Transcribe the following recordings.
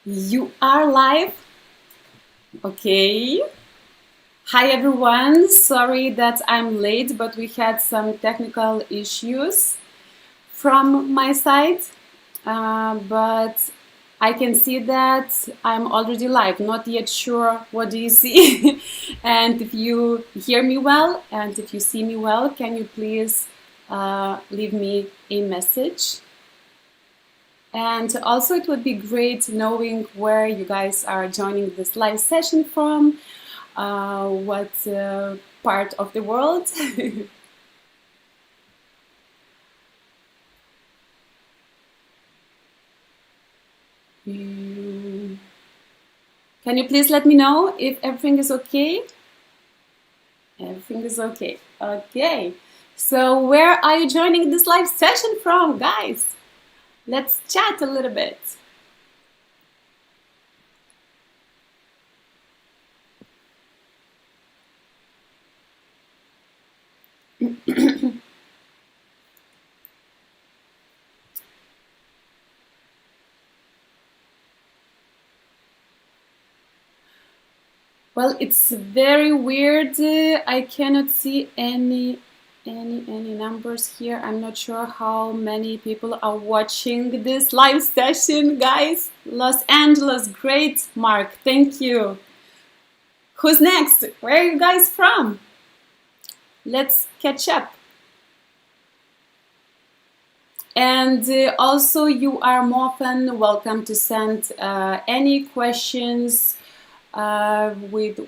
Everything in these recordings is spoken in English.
You are live? Okay. Hi everyone. Sorry that I'm late, but we had some technical issues from my side. But I can see that I'm already live. Not yet sure what do you see. And if you hear me well and if you see me well, can you please leave me a message? And also, it would be great knowing where you guys are joining this live session from, what part of the world. Mm. Can you please let me know if everything is okay? Everything is okay. Okay. So, where are you joining this live session from, guys? Let's chat a little bit. Well, it's very weird. I cannot see any numbers here. I'm not sure how many people are watching this live session, guys. Los Angeles, great, Mark. Thank you. Who's next? Where are you guys from? Let's catch up. And also, you are more than welcome to send any questions with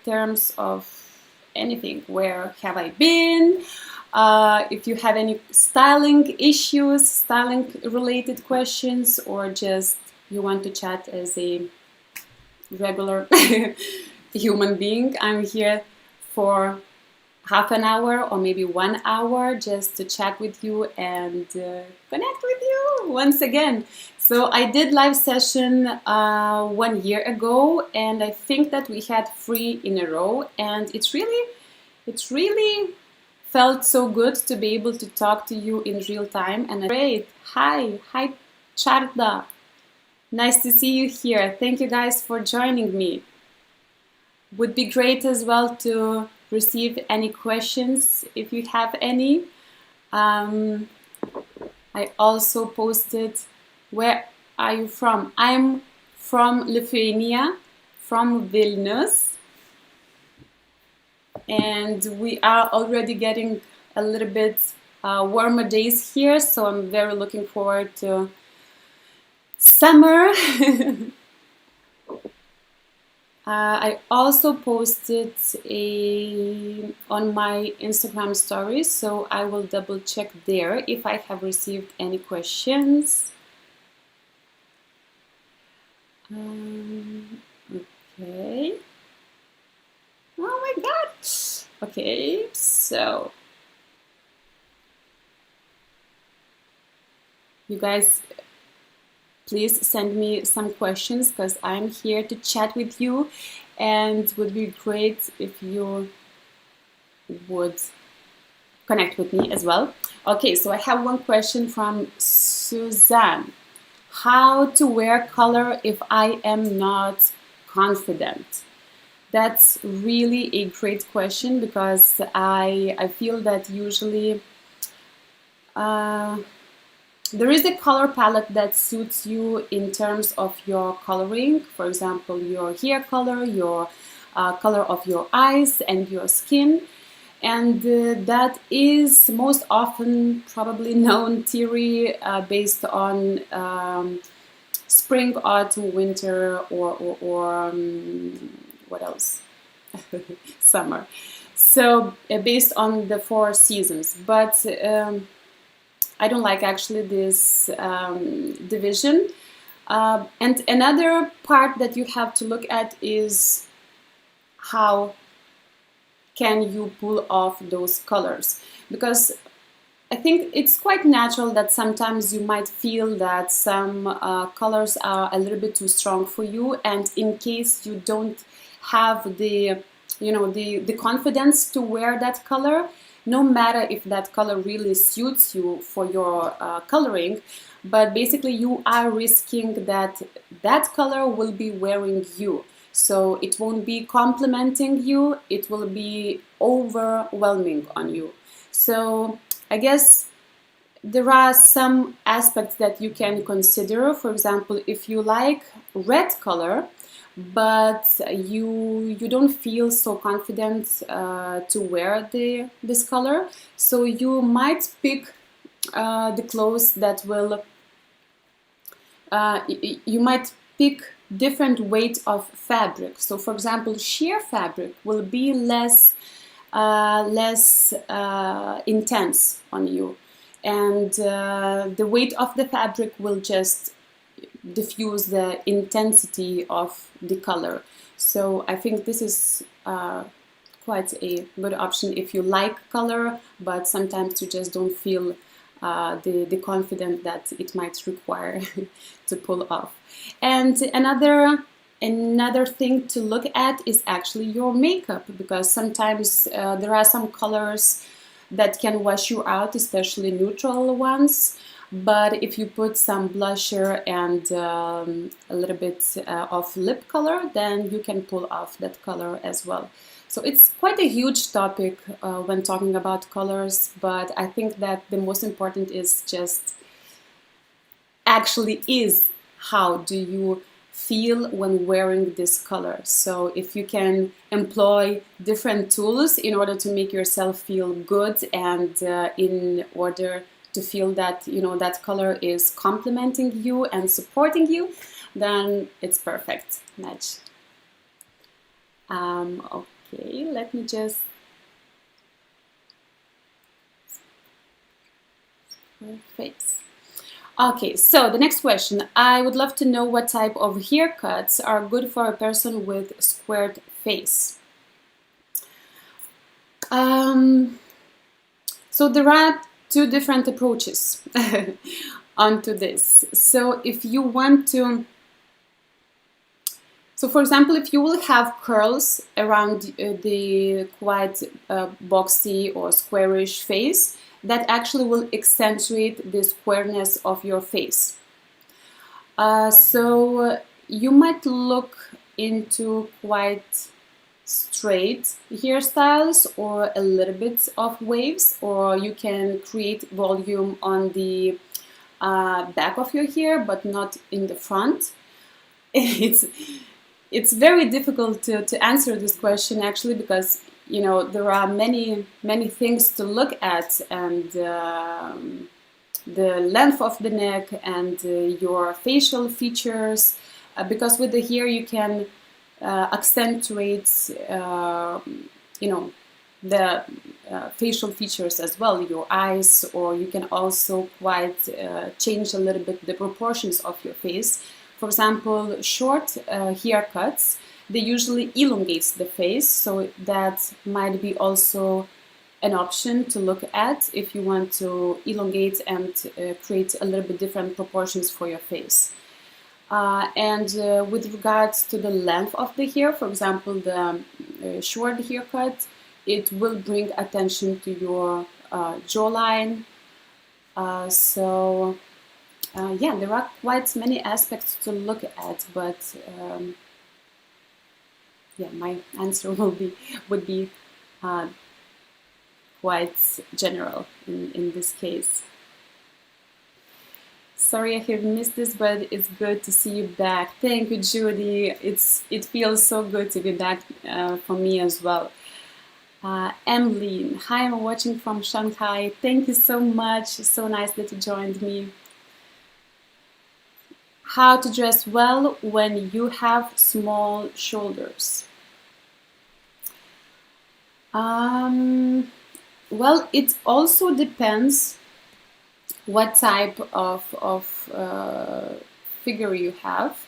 terms of anything. Where have I been? If you have any styling issues, styling related questions, or just you want to chat as a regular human being, I'm here for half an hour or maybe 1 hour just to chat with you and connect with you once again. So I did live session 1 year ago, and I think that we had 3 in a row, and it's really felt so good to be able to talk to you in real time. And great. Hi Charda. Nice to see you here. Thank you guys for joining me. Would be great as well to receive any questions if you have any. I also posted, where are you from? I'm from Lithuania, from Vilnius. And we are already getting a little bit warmer days here, so I'm very looking forward to summer. I also posted on my Instagram stories, so I will double check there if I have received any questions. Okay. Oh my God. Okay, so you guys, please send me some questions because I'm here to chat with you, and it would be great if you would connect with me as well. Okay, so I have one question from Suzanne. How to wear color if I am not confident? That's really a great question because I feel that usually there is a color palette that suits you in terms of your coloring. For example, your hair color, your color of your eyes and your skin. And that is most often probably known theory based on spring, autumn, winter, or what else? Summer. So based on the 4 seasons. But I don't like actually this division. And another part that you have to look at is how can you pull off those colors, because I think it's quite natural that sometimes you might feel that some colors are a little bit too strong for you, and in case you don't have the confidence to wear that color, no matter if that color really suits you for your coloring, but basically you are risking that that color will be wearing you. So it won't be complementing you, it will be overwhelming on you. So I guess there are some aspects that you can consider. For example, if you like red color, but you don't feel so confident to wear this color, so you might pick the clothes that will you might pick different weight of fabric. So for example, sheer fabric will be less intense on you, and the weight of the fabric will just diffuse the intensity of the color. So I think this is quite a good option if you like color, but sometimes you just don't feel the confidence that it might require to pull off. And another thing to look at is actually your makeup, because sometimes there are some colors that can wash you out, especially neutral ones. But if you put some blusher and a little bit of lip color, then you can pull off that color as well. So it's quite a huge topic when talking about colors, but I think that the most important is just actually is how do you feel when wearing this color. So if you can employ different tools in order to make yourself feel good, and in order to feel that that color is complementing you and supporting you, then it's perfect match. Okay, let me just face. Okay, so the next question. I would love to know what type of haircuts are good for a person with squared face. So there are two different approaches onto this. So if you want to, so for example, if you will have curls around the quite boxy or squarish face, that actually will accentuate the squareness of your face. So you might look into quite straight hairstyles or a little bit of waves, or you can create volume on the back of your hair but not in the front. It's very difficult to answer this question actually, because there are many things to look at, and the length of the neck and your facial features, because with the hair you can accentuate the facial features as well, your eyes, or you can also quite change a little bit the proportions of your face. For example, short haircuts, they usually elongate the face, so that might be also an option to look at if you want to elongate and create a little bit different proportions for your face. And with regards to the length of the hair, for example, the short haircut, it will bring attention to your jawline. Yeah, there are quite many aspects to look at, but yeah, my answer would be quite general in this case. Sorry I have missed this, but it's good to see you back. Thank you, Judy. It feels so good to be back for me as well. Emily, hi, I'm watching from Shanghai. Thank you so much. So nice that you joined me. How to dress well when you have small shoulders. Well, it also depends what type of figure you have.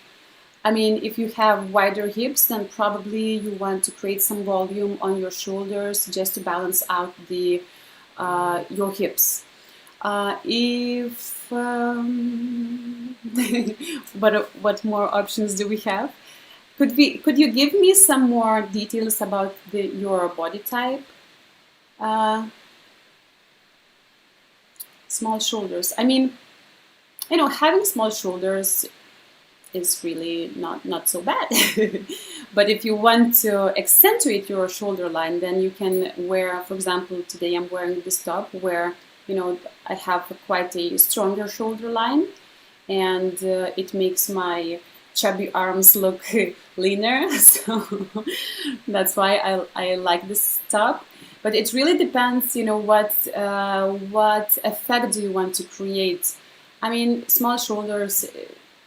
I mean, if you have wider hips, then probably you want to create some volume on your shoulders just to balance out your hips. What more options do we have? Could you give me some more details about your body type? small shoulders. I mean, having small shoulders is really not so bad. But if you want to accentuate your shoulder line, then you can wear, for example, today I'm wearing this top where, I have quite a stronger shoulder line, and it makes my chubby arms look leaner. So that's why I like this top. But it really depends, what effect do you want to create. I mean, small shoulders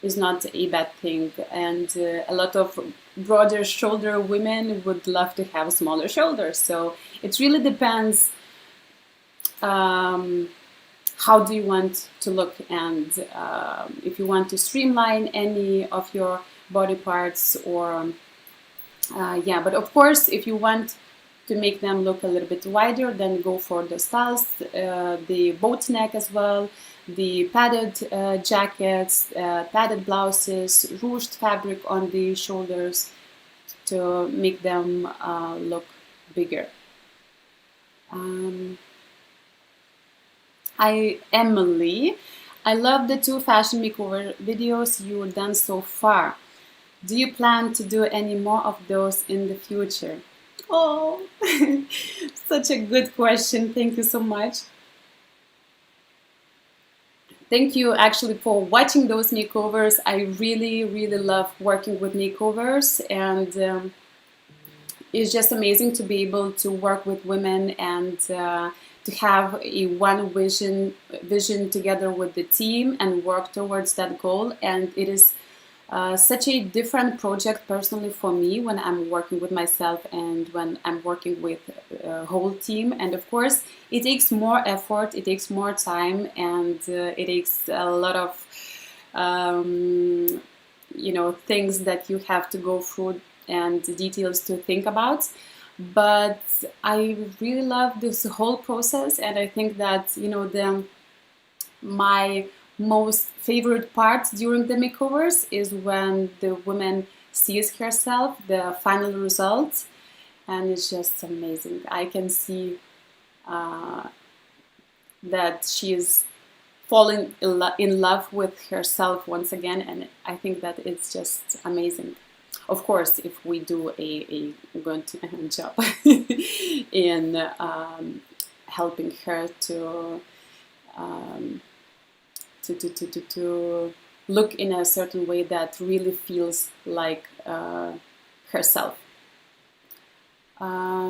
is not a bad thing, and a lot of broader shoulder women would love to have smaller shoulders. So it really depends, how do you want to look, and if you want to streamline any of your body parts, or yeah. But of course, if you want to make them look a little bit wider, then go for the styles, the boat neck as well, the padded jackets, padded blouses, ruched fabric on the shoulders to make them look bigger. Emily, I love the 2 fashion makeover videos you've done so far. Do you plan to do any more of those in the future? Oh, such a good question. Thank you so much. Thank you actually for watching those makeovers. I really, really love working with makeovers, and it's just amazing to be able to work with women and to have a one vision together with the team and work towards that goal. And it is such a different project personally for me when I'm working with myself and when I'm working with a whole team. And of course, it takes more effort, it takes more time, and it takes a lot of things that you have to go through and details to think about. But I really love this whole process, and I think that my most favorite part during the makeovers is when the woman sees herself, the final result, and it's just amazing. I can see that she is falling in love with herself once again, and I think that it's just amazing. Of course, if we do a good job in helping her to look in a certain way that really feels like herself.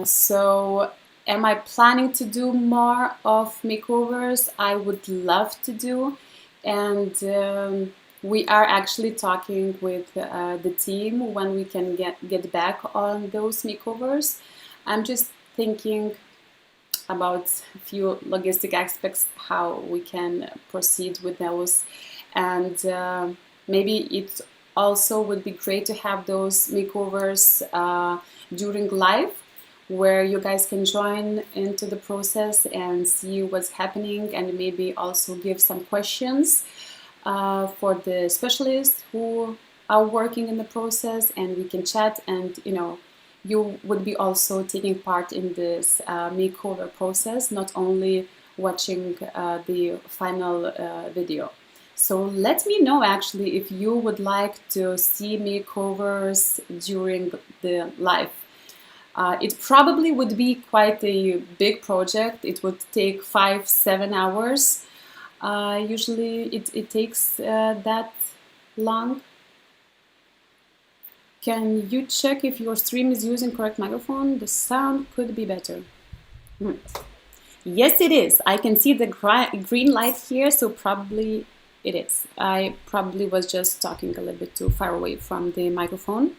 So am I planning to do more of makeovers? I would love to do, and we are actually talking with the team when we can get back on those makeovers. I'm just thinking about a few logistic aspects, how we can proceed with those, and maybe it also would be great to have those makeovers during live, where you guys can join into the process and see what's happening, and maybe also give some questions for the specialists who are working in the process, and we can chat, and you would be also taking part in this makeover process, not only watching the final video. So let me know actually if you would like to see makeovers during the live. It probably would be quite a big project. It would take 5-7 hours. Usually it takes that long. Can you check if your stream is using correct microphone? The sound could be better. Yes, it is. I can see the green light here, so probably it is. I probably was just talking a little bit too far away from the microphone.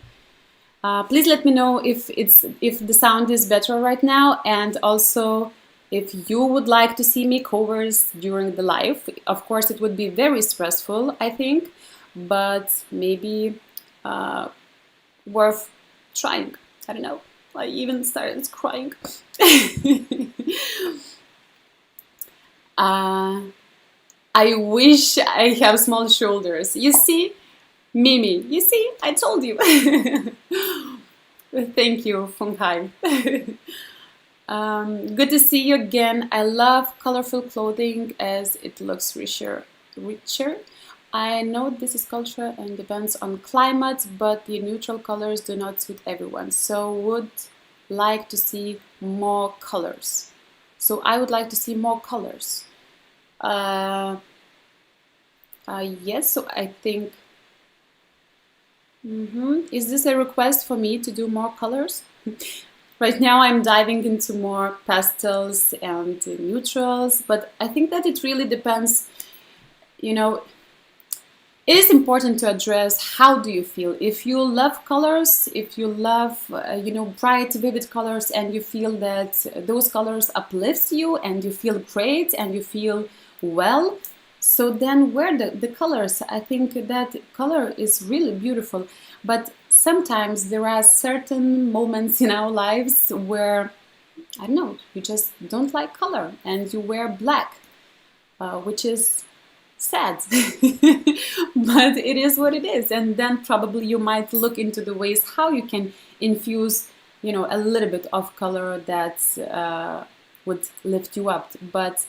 Please let me know if the sound is better right now, and also if you would like to see makeovers during the live. Of course, it would be very stressful, I think, but maybe worth trying. I don't know. I even started crying. I wish I have small shoulders. You see, Mimi, you see, I told you. Thank you, Funghai. Good to see you again. I love colorful clothing as it looks richer. I know this is culture and depends on climate, but the neutral colors do not suit everyone. So would like to see more colors. So I would like to see more colors. Yes, so I think, is this a request for me to do more colors? Right now I'm diving into more pastels and neutrals, but I think that it really depends, you know, it is important to address how do you feel. If you love colors, if you love, bright, vivid colors, and you feel that those colors uplift you and you feel great and you feel well, so then wear the colors. I think that color is really beautiful. But sometimes there are certain moments in our lives where, I don't know, you just don't like color and you wear black, which is sad. But it is what it is. And then probably you might look into the ways how you can infuse, a little bit of color that would lift you up. But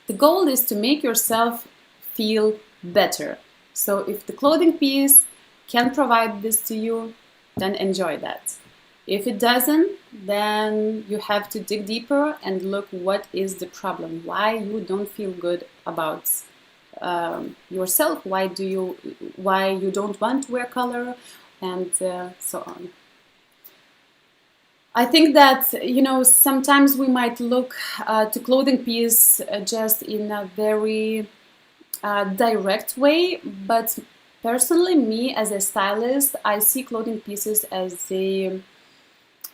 the goal is to make yourself feel better. So if the clothing piece can provide this to you, then enjoy that. If it doesn't, then you have to dig deeper and look what is the problem, why you don't feel good about yourself, why you don't want to wear color, and so on. I think that, sometimes we might look to clothing piece just in a very direct way, but personally, me as a stylist, I see clothing pieces as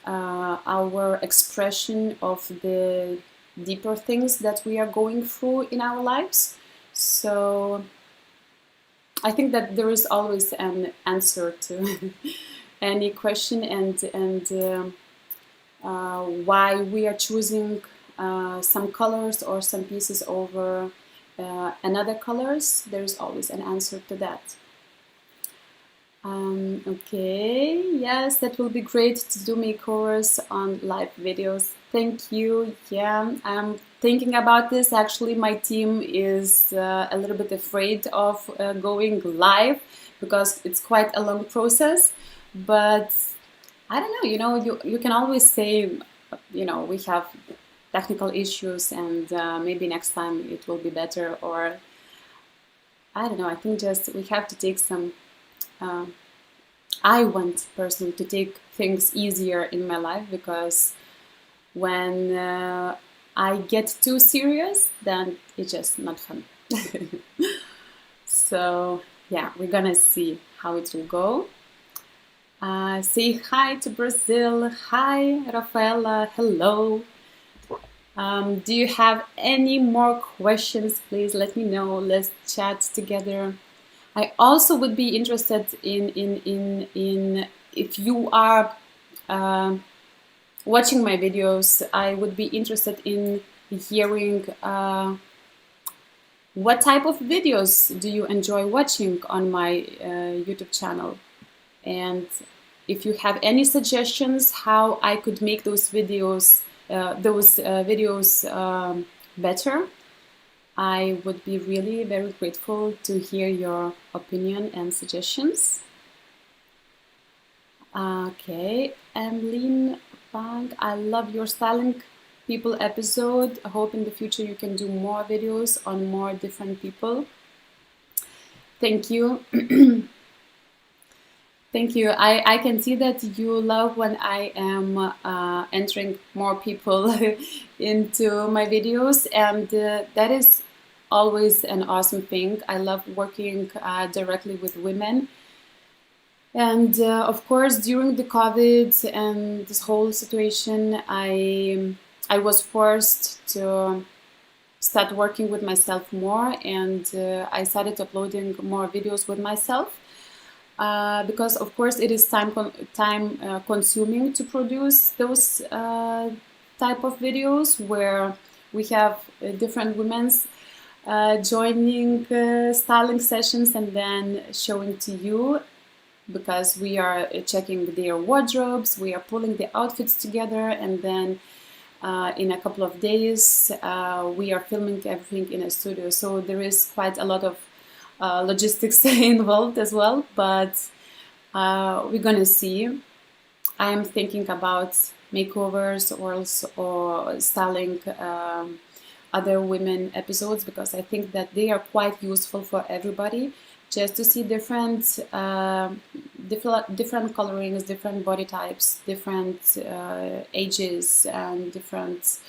our expression of the deeper things that we are going through in our lives. So I think that there is always an answer to any question, and why we are choosing some colors or some pieces over another colors. There's always an answer to that. Okay, yes, that will be great to do makeovers on live videos. Thank you. Yeah, I'm thinking about this. Actually, my team is a little bit afraid of going live because it's quite a long process. But I don't know, you can always say, we have technical issues and maybe next time it will be better, or I don't know, I think just we have to take some, I want personally to take things easier in my life, because when I get too serious, then it's just not fun. So yeah, we're gonna see how it will go. Say hi to Brazil. Hi, Rafaela. Hello. Do you have any more questions? Please let me know. Let's chat together. I also would be interested in if you are watching my videos. I would be interested in hearing what type of videos do you enjoy watching on my YouTube channel. And if you have any suggestions how I could make those videos better, I would be really very grateful to hear your opinion and suggestions. Okay, Emmeline Bang, I love your styling people episode. I hope in the future you can do more videos on more different people. Thank you. Thank you. I can see that you love when I am entering more people into my videos, and that is always an awesome thing. I love working directly with women. And of course, during the COVID and this whole situation, I was forced to start working with myself more, and I started uploading more videos with myself. Because of course it is time consuming to produce those type of videos where we have different women's joining styling sessions and then showing to you. because we are checking their wardrobes, we are pulling the outfits together, and then in a couple of days we are filming everything in a studio. So there is quite a lot of logistics involved as well, but we're gonna see. I'm thinking about makeovers or styling other women episodes, because I think that they are quite useful for everybody, just to see different colorings, different body types, different ages, and different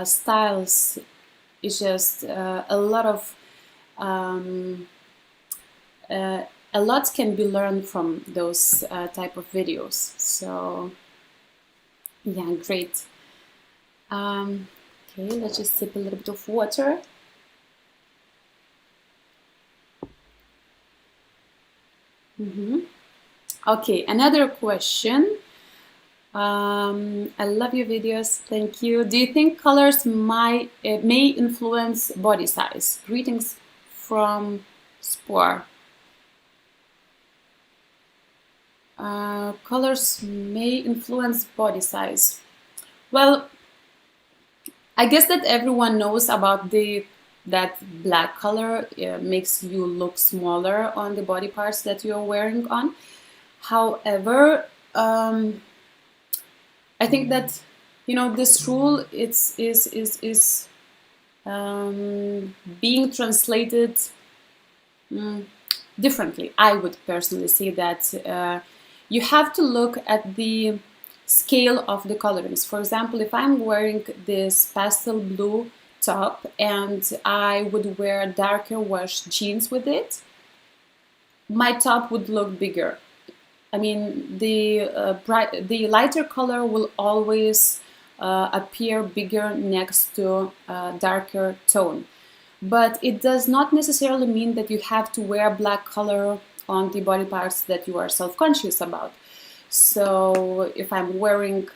styles. It's just a lot can be learned from those type of videos. So yeah, great. Okay, let's just sip a little bit of water. Okay, another question. I love your videos, thank you. Do you think colors may influence body size? Greetings from Spore. Colors may influence body size. Well, I guess that everyone knows about that black color makes you look smaller on the body parts that you're wearing on. However, I think that this rule is being translated differently. I would personally say that you have to look at the scale of the colorings. For example, if I'm wearing this pastel blue top and I would wear darker wash jeans with it, my top would look bigger. I mean, the lighter color will always appear bigger next to darker tone. But it does not necessarily mean that you have to wear black color on the body parts that you are self-conscious about. So if I'm wearing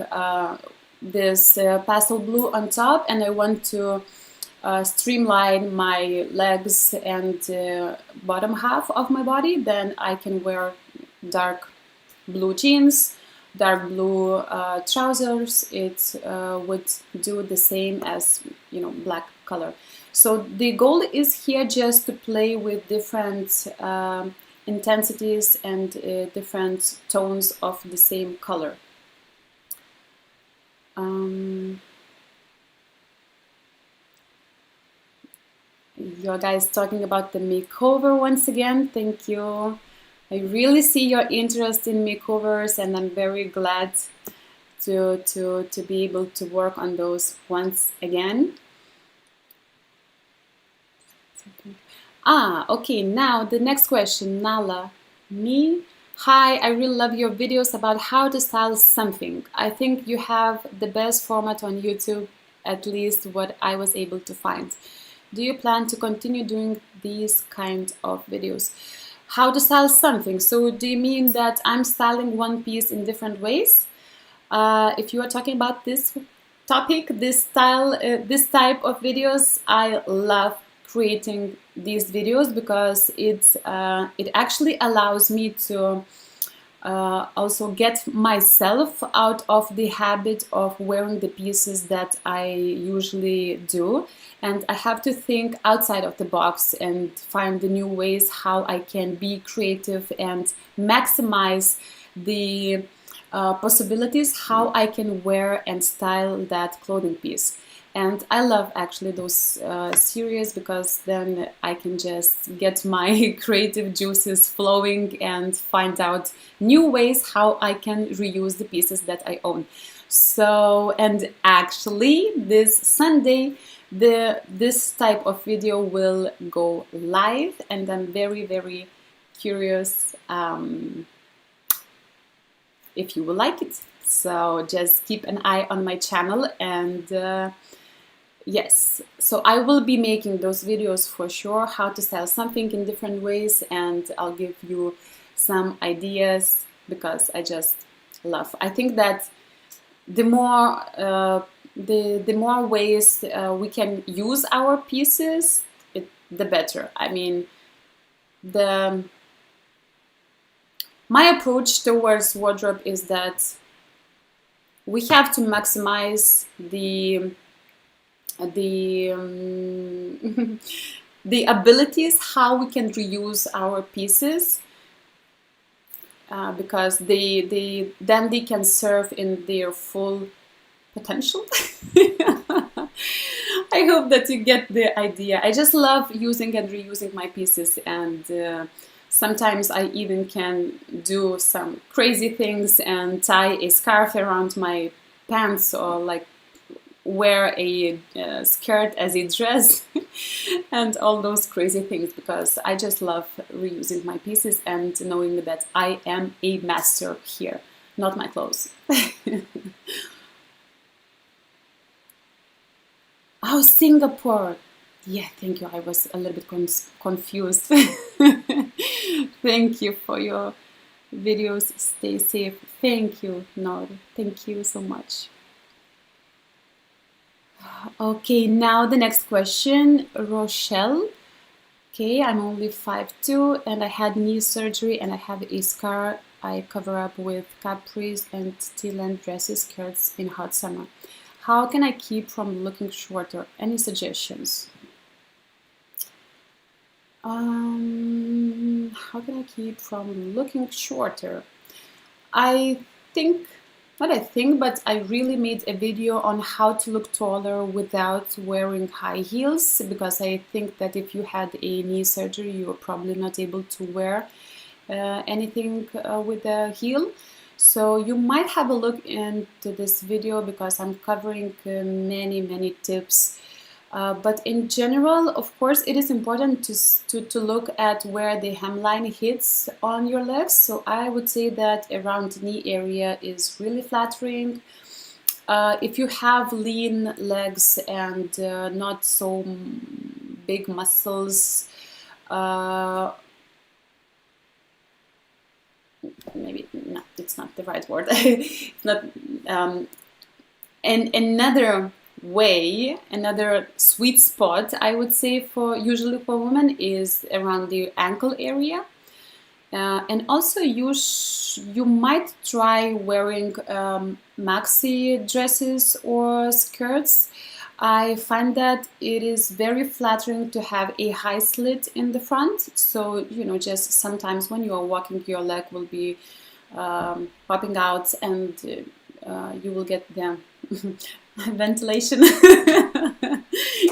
this pastel blue on top and I want to streamline my legs and bottom half of my body, then I can wear dark blue jeans, dark blue trousers. It would do the same as black color. So the goal is here just to play with different intensities and different tones of the same color. You guys talking about the makeover once again. Thank you. I really see your interest in makeovers, and I'm very glad to be able to work on those once again. Okay, now the next question, Nala. Me? Hi, I really love your videos about how to style something. I think you have the best format on YouTube, at least what I was able to find. Do you plan to continue doing these kind of videos? How to style something? So do you mean that I'm styling one piece in different ways? If you are talking about this topic, this type of videos, I love creating these videos because it actually allows me to also get myself out of the habit of wearing the pieces that I usually do, and I have to think outside of the box and find the new ways how I can be creative and maximize the possibilities how I can wear and style that clothing piece. And I love actually those series because then I can just get my creative juices flowing and find out new ways how I can reuse the pieces that I own. So, and actually this Sunday, this type of video will go live, and I'm very, very curious if you will like it. So just keep an eye on my channel, and yes, so I will be making those videos for sure, how to style something in different ways, and I'll give you some ideas because I just love. I think that the more ways we can use our pieces, the better. I mean, My approach towards wardrobe is that we have to maximize the the abilities how we can reuse our pieces, because then they can serve in their full potential. I hope that you get the idea. I just love using and reusing my pieces, and sometimes I even can do some crazy things and tie a scarf around my pants, or like wear a skirt as a dress and all those crazy things, because I just love reusing my pieces and knowing that I am a master here, not my clothes. Oh, Singapore. Yeah, thank you. I was a little bit confused. Thank you for your videos. Stay safe. Thank you, Nor. Thank you so much. Okay, now the next question, Rochelle. Okay, I'm only 5'2" and I had knee surgery and I have a scar I cover up with capris and T-length dresses, skirts in hot summer. How can I keep from looking shorter? Any suggestions? How can I keep from looking shorter? I think, not I think, but I really made a video on how to look taller without wearing high heels, because I think that if you had a knee surgery, you were probably not able to wear anything with a heel. So you might have a look into this video, because I'm covering many tips. But in general, of course, it is important to look at where the hemline hits on your legs. So I would say that around the knee area is really flattering. If you have lean legs and not so big muscles, maybe not, it's not the right word. It's not. And another way, another sweet spot, I would say, for usually for women is around the ankle area. And also you might try wearing maxi dresses or skirts. I find that it is very flattering to have a high slit in the front. So, just sometimes when you are walking, your leg will be popping out, and you will get the ventilation,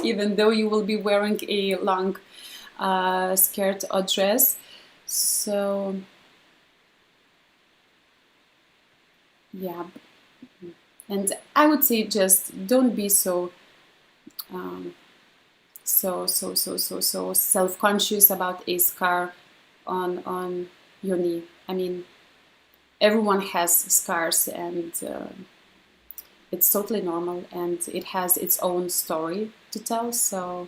even though you will be wearing a long skirt or dress. So, yeah, and I would say just don't be so self-conscious about a scar on your knee. I mean, everyone has scars, and it's totally normal, and it has its own story to tell. So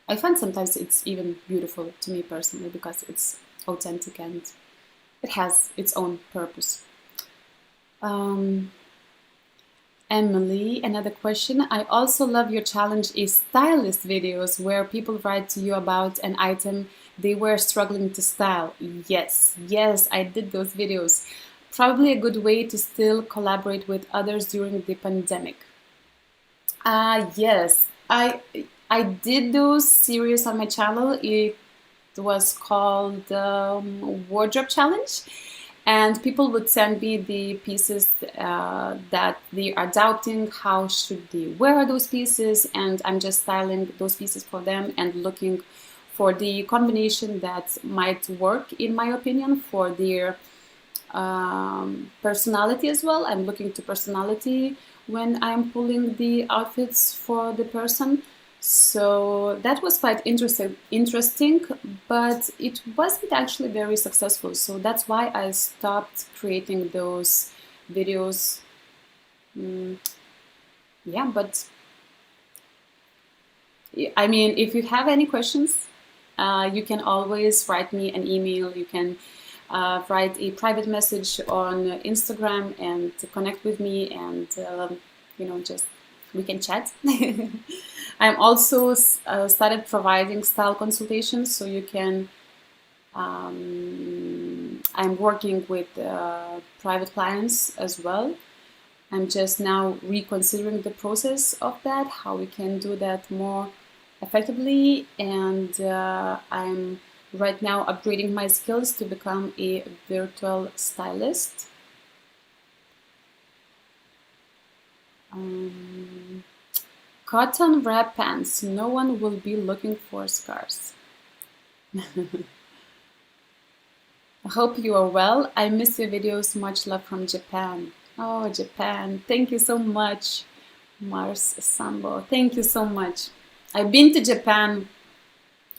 I find sometimes it's even beautiful to me personally, because it's authentic and it has its own purpose. Emily, another question. I also love your challenge is stylist videos, where people write to you about an item they were struggling to style. Yes, I did those videos. Probably a good way to still collaborate with others during the pandemic. Yes, I did those series on my channel. It was called Wardrobe Challenge, and people would send me the pieces that they are doubting how should they wear those pieces, and I'm just styling those pieces for them and looking for the combination that might work, in my opinion, for their personality as well. I'm looking to personality when I'm pulling the outfits for the person. So that was quite interesting, but it wasn't actually very successful. So that's why I stopped creating those videos. Yeah, but I mean, if you have any questions, you can always write me an email. You can write a private message on Instagram and connect with me, and just we can chat. I'm also started providing style consultations, so you can I'm working with private clients as well. I'm just now reconsidering the process of that, how we can do that more effectively, and I'm right now upgrading my skills to become a virtual stylist. Cotton wrap pants. No one will be looking for scars. I hope you are well. I miss your videos. Much love from Japan. Oh, Japan. Thank you so much, Mars Sambo. Thank you so much. I've been to Japan,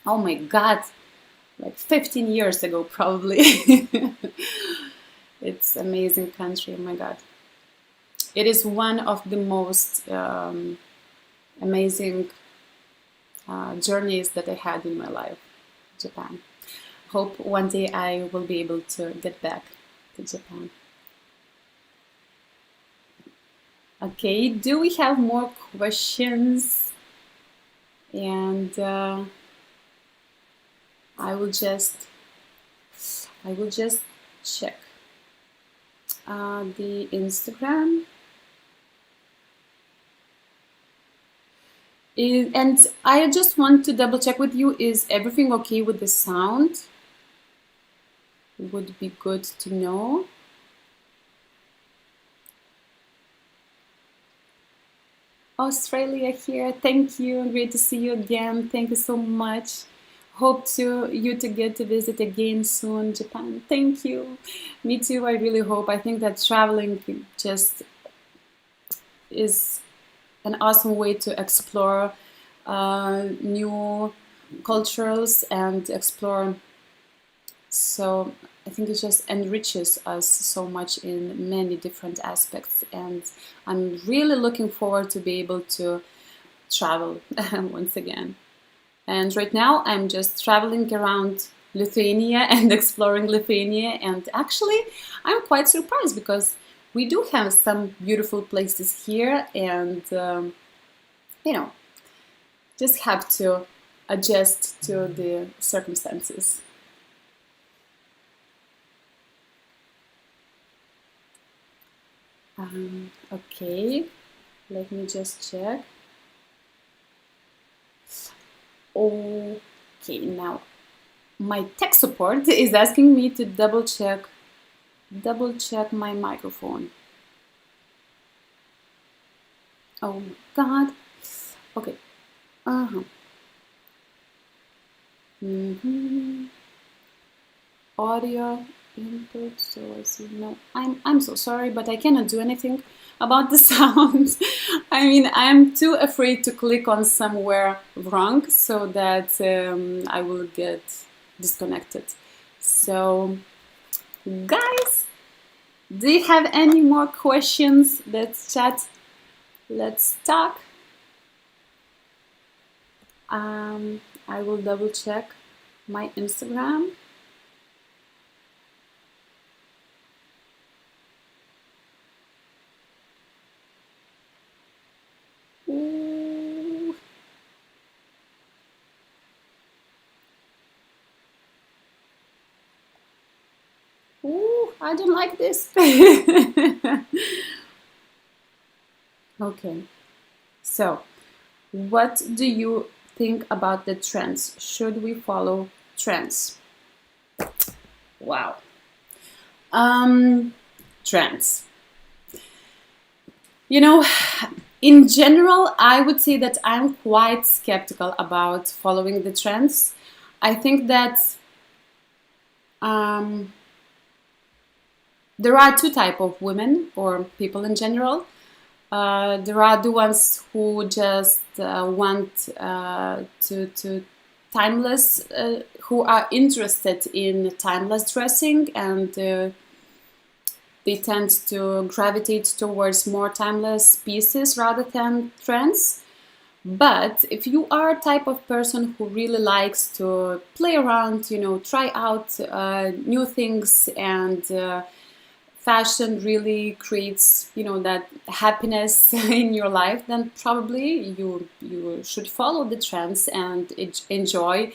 oh my God, like 15 years ago, probably. It's an amazing country, oh my God. It is one of the most amazing journeys that I had in my life, Japan. Hope one day I will be able to get back to Japan. Okay, do we have more questions? And I will just check the Instagram. And I just want to double check with you, is everything okay with the sound? Would be good to know. Australia here, thank you, great to see you again, thank you so much. Hope you to get to visit again soon, Japan. Thank you. Me too, I really hope. I think that traveling just is an awesome way to explore new cultures and explore. So I think it just enriches us so much in many different aspects, and I'm really looking forward to be able to travel once again. And right now I'm just traveling around Lithuania and exploring Lithuania, and actually I'm quite surprised because we do have some beautiful places here, and you know, just have to adjust to the circumstances. Okay, let me just check. Okay, now my tech support is asking me to double check my microphone. Oh my God. Okay. Audio input source. No, I'm so sorry, but I cannot do anything about the sound. I mean, I'm too afraid to click on somewhere wrong so that I will get disconnected. So, guys, do you have any more questions? Let's chat. Let's talk. I will double check my Instagram. Ooh. Ooh, I don't like this. Okay, so what do you think about the trends? Should we follow trends? Wow. Trends. You know, in general, I would say that I'm quite skeptical about following the trends. I think that there are two types of women or people in general. There are the ones who just want to timeless, who are interested in timeless dressing, and they tend to gravitate towards more timeless pieces rather than trends. But if you are a type of person who really likes to play around, you know, try out new things, and fashion really creates, you know, that happiness in your life, then probably you should follow the trends and enjoy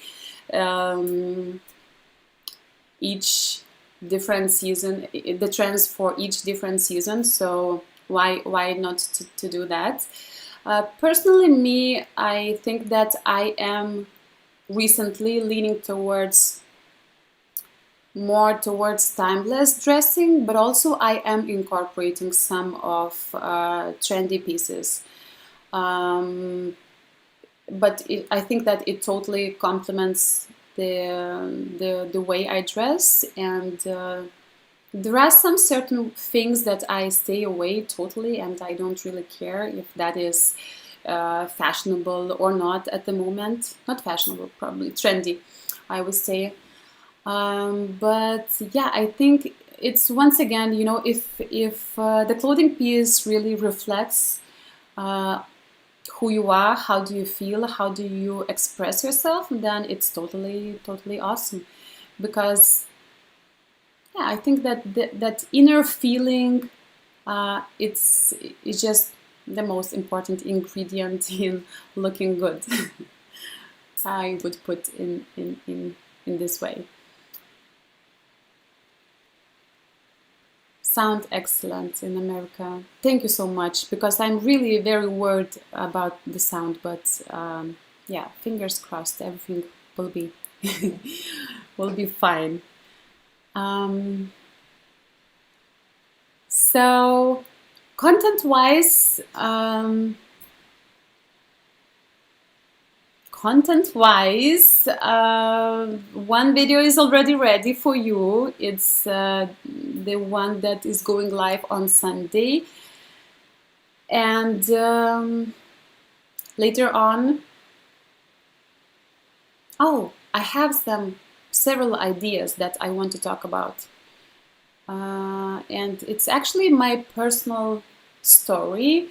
each different season, the trends for each different season. So why not to do that? Personally, me, I think that I am recently leaning towards more towards timeless dressing, but also I am incorporating some of trendy pieces. Um, but I think that it totally complements the way I dress, and there are some certain things that I stay away totally, and I don't really care if that is fashionable or not at the moment. Not fashionable, probably trendy, I would say. But yeah, I think it's once again, you know, if the clothing piece really reflects uh, who you are, how do you feel, how do you express yourself, then it's totally awesome. Because yeah, I think that that inner feeling, it's just the most important ingredient in looking good. I would put in this way. Sound excellent in America. Thank you so much, because I'm really very worried about the sound, but yeah, fingers crossed, everything will be will be fine. Um, so content-wise, one video is already ready for you. It's the one that is going live on Sunday. And later on, oh, I have several ideas that I want to talk about. And it's actually my personal story.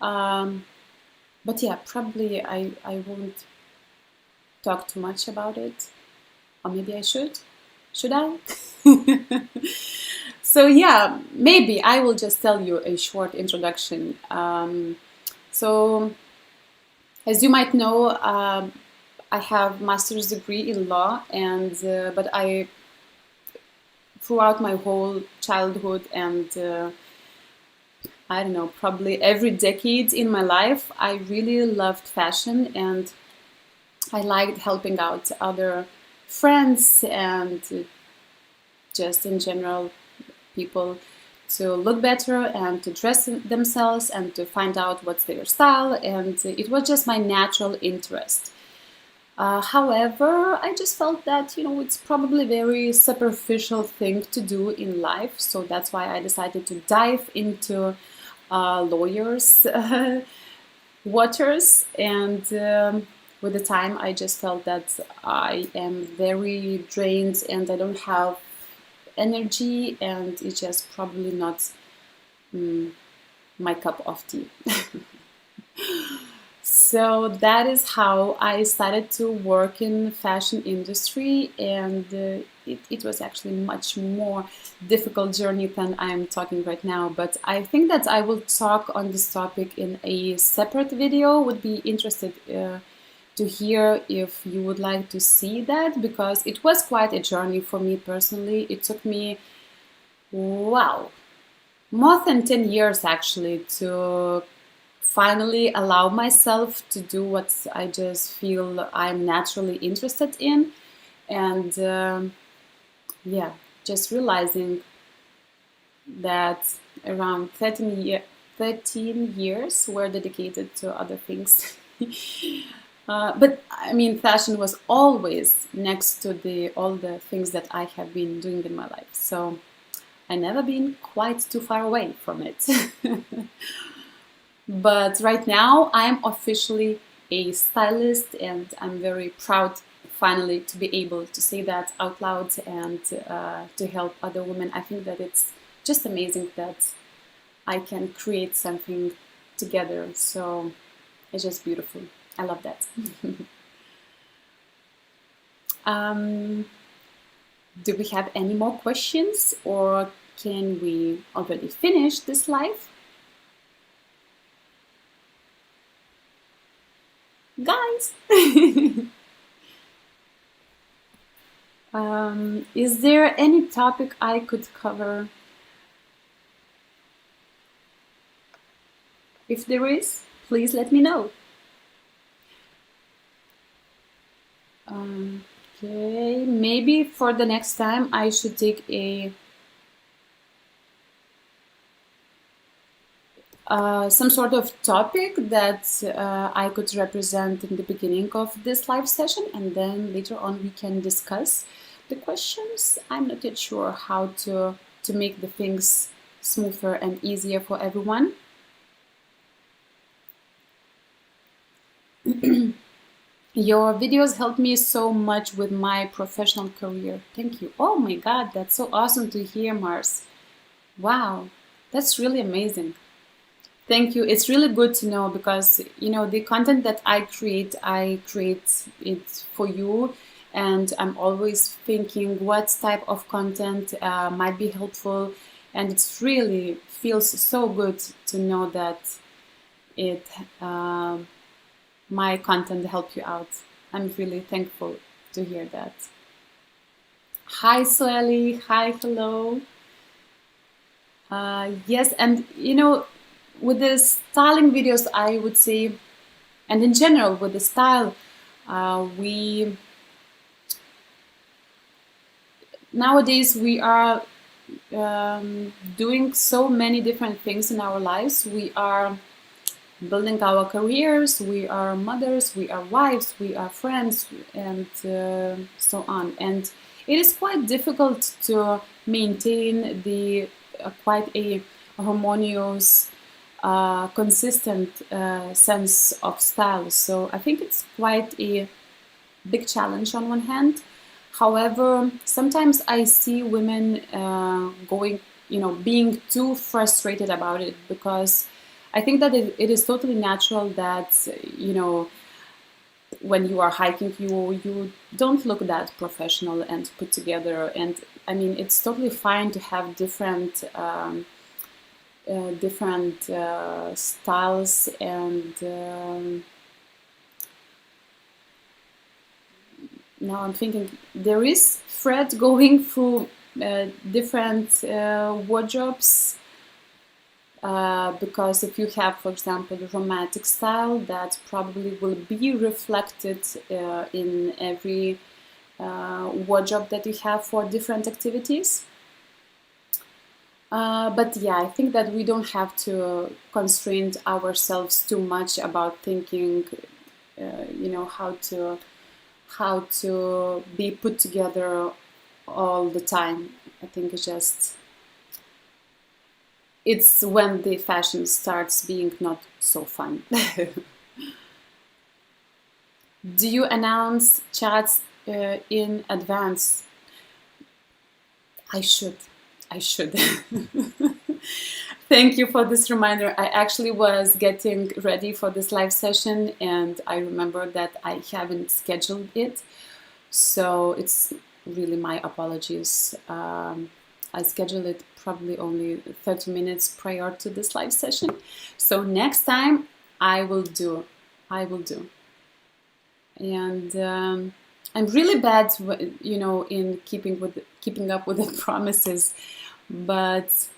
But yeah, probably I won't talk too much about it. Or maybe I should. Should I? So yeah, maybe I will just tell you a short introduction. So as you might know, I have master's degree in law, and but I throughout my whole childhood and I don't know, probably every decade in my life, I really loved fashion, and I liked helping out other friends and just in general people to look better and to dress themselves and to find out what's their style, and it was just my natural interest. However, I just felt that, you know, it's probably a very superficial thing to do in life, so that's why I decided to dive into lawyers' waters, and with the time I just felt that I am very drained and I don't have energy, and it's just probably not my cup of tea. So that is how I started to work in the fashion industry, and it was actually much more difficult journey than I'm talking right now. But I think that I will talk on this topic in a separate video. Would be interested to hear if you would like to see that, because it was quite a journey for me personally. It took me, wow, more than 10 years actually to finally allow myself to do what I just feel I'm naturally interested in. And yeah, just realizing that around 13 years were dedicated to other things. But I mean, fashion was always next to all the things that I have been doing in my life. So I never been quite too far away from it. But right now I'm officially a stylist, and I'm very proud finally to be able to say that out loud and to help other women. I think that it's just amazing that I can create something together. So it's just beautiful. I love that. Do we have any more questions, or can we already finish this live? Guys! Is there any topic I could cover? If there is, please let me know. Okay, maybe for the next time I should take a some sort of topic that I could represent in the beginning of this live session, and then later on we can discuss the questions. I'm not yet sure how to make the things smoother and easier for everyone. Your videos help me so much with my professional career. Thank you. Oh my God, that's so awesome to hear, Mars. Wow, that's really amazing. Thank you. It's really good to know because, you know, the content that I create it for you. And I'm always thinking what type of content might be helpful. And it's really feels so good to know that it my content help you out. I'm really thankful to hear that. Hi, Sueli. Hi, hello. Yes, and you know, with the styling videos, I would say, and in general with the style, we nowadays we are doing so many different things in our lives. We are building our careers, we are mothers, we are wives, we are friends, and so on. And it is quite difficult to maintain the quite a harmonious, consistent sense of style. So I think it's quite a big challenge on one hand. However, sometimes I see women going, you know, being too frustrated about it because I think that it is totally natural that, you know, when you are hiking, you don't look that professional and put together. And I mean, it's totally fine to have different styles and now I'm thinking there is thread going through different wardrobes. Because if you have, for example, the romantic style, that probably will be reflected in every wardrobe that you have for different activities. But yeah, I think that we don't have to constrain ourselves too much about thinking, you know, how to be put together all the time. I think it's when the fashion starts being not so fun. Do you announce chats in advance? I should. Thank you for this reminder. I actually was getting ready for this live session and I remember that I haven't scheduled it. So it's really my apologies. I scheduled it probably only 30 minutes prior to this live session. So next time I will do. And I'm really bad, you know, in keeping up with the promises, but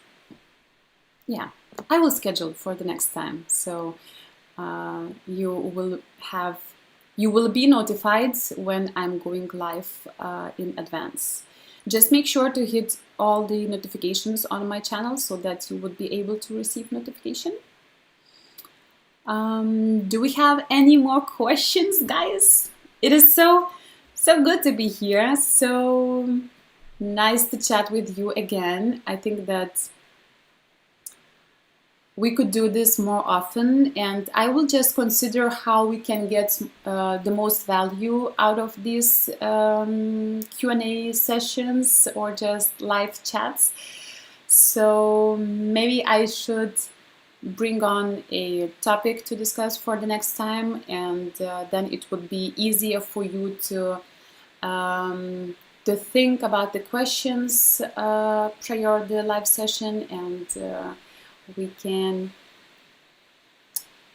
yeah, I will schedule for the next time. So you will be notified when I'm going live in advance. Just make sure to hit all the notifications on my channel so that you would be able to receive notification. Do we have any more questions, guys? It is so good to be here. So nice to chat with you again. I think that we could do this more often, and I will just consider how we can get the most value out of these Q&A sessions or just live chats. So maybe I should bring on a topic to discuss for the next time, and then it would be easier for you to think about the questions prior the live session, and we can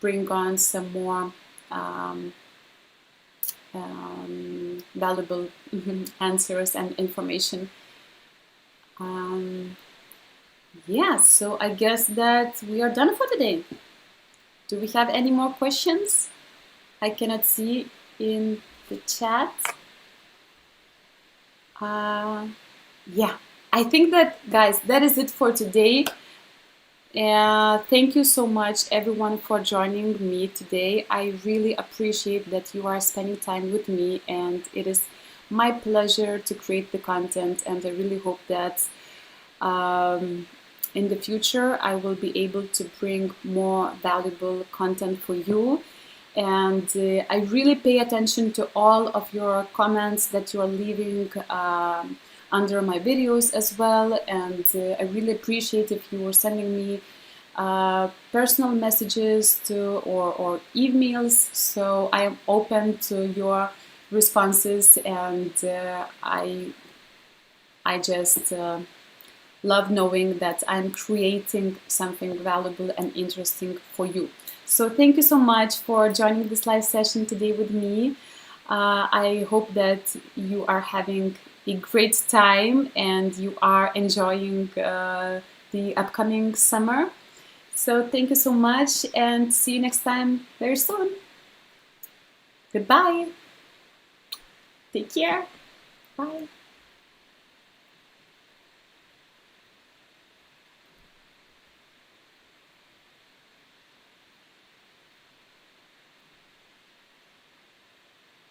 bring on some more valuable answers and information. Yeah, so I guess that we are done for today. Do we have any more questions? I cannot see in the chat. Yeah, I think that, guys, that is it for today. Thank you so much, everyone, for joining me today. I really appreciate that you are spending time with me, and it is my pleasure to create the content. And I really hope that in the future I will be able to bring more valuable content for you. And I really pay attention to all of your comments that you are leaving under my videos as well. And I really appreciate if you are sending me personal messages or emails. So I am open to your responses, and I just love knowing that I'm creating something valuable and interesting for you. So thank you so much for joining this live session today with me. I hope that you are having a great time and you are enjoying the upcoming summer. So thank you so much, and see you next time very soon. Goodbye. Take care. Bye.